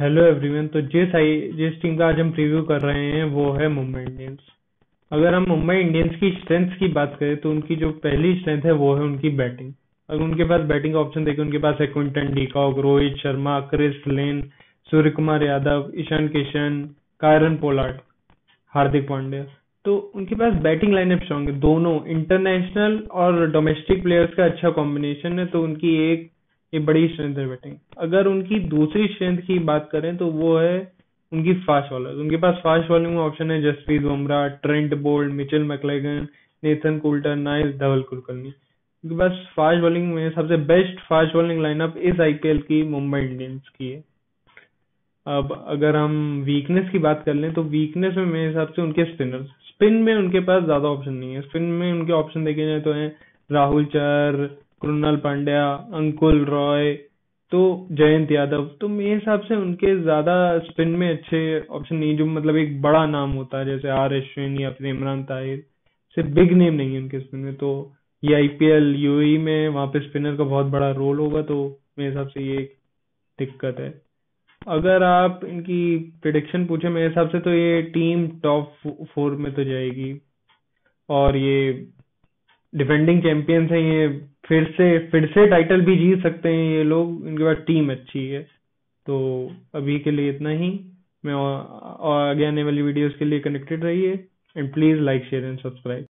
Hello everyone. तो जिस team का आज हम प्रीव्यू कर रहे हैं वो है मुंबई इंडियंस। अगर हम मुंबई इंडियंस की स्ट्रेंथ की बात करें तो उनकी जो पहली स्ट्रेंथ है वो है उनकी बैटिंग। अगर उनके पास बैटिंग का ऑप्शन देखें, उनके पास है Quinton de Kock, Rohit Sharma, Chris Lynn, Surya Kumar Yadav, Ishan Kishan, Kieron Pollard, Hardik Pandya. तो उनके पास बैटिंग लाइनअप स्ट्रांग है, दोनों इंटरनेशनल और डोमेस्टिक प्लेयर्स का अच्छा कॉम्बिनेशन है। तो उनकी एक ये बड़ी स्ट्रेंथ है बैटिंग। अगर उनकी दूसरी स्ट्रेंथ की बात करें तो वो है उनकी फास्ट बॉलर। उनके पास फास्ट बॉलिंग में ऑप्शन है Jasprit Bumrah, Trent Boult, Mitchell McClenaghan, Nathan Coulter, Nile, Dhawal Kulkarni. उनके पास फास्ट बॉलिंग में सबसे बेस्ट फास्ट बॉलिंग लाइनअप इस आईपीएल की मुंबई इंडियंस की है। अब अगर हम वीकनेस की बात कर लें तो वीकनेस में मेरे हिसाब से उनके स्पिनर, स्पिन में उनके पास ज्यादा ऑप्शन नहीं है। स्पिन में उनके ऑप्शन देखे जाए तो हैं राहुल चहर, कृणाल पांड्या, अंकुल रॉय, तो जयंत यादव। तो मेरे हिसाब से उनके ज्यादा स्पिन में अच्छे ऑप्शन नहीं, जो मतलब एक बड़ा नाम होता है जैसे आर अश्विन या फिर इमरान ताहिर। से बिग नेम नहीं है उनके स्पिन में। तो ये आईपीएल यूएई में वहां पे स्पिनर का बहुत बड़ा रोल होगा, तो मेरे हिसाब से ये एक दिक्कत है। अगर आप इनकी प्रिडिक्शन पूछे मेरे हिसाब से तो ये टीम टॉप 4 में तो जाएगी। और ये डिफेंडिंग चैंपियंस हैं, ये फिर से टाइटल भी जीत सकते हैं ये लोग। इनके पास टीम अच्छी है। तो अभी के लिए इतना ही। मैं और आगे आने वाली वीडियोस के लिए कनेक्टेड रहिए and please like share and subscribe.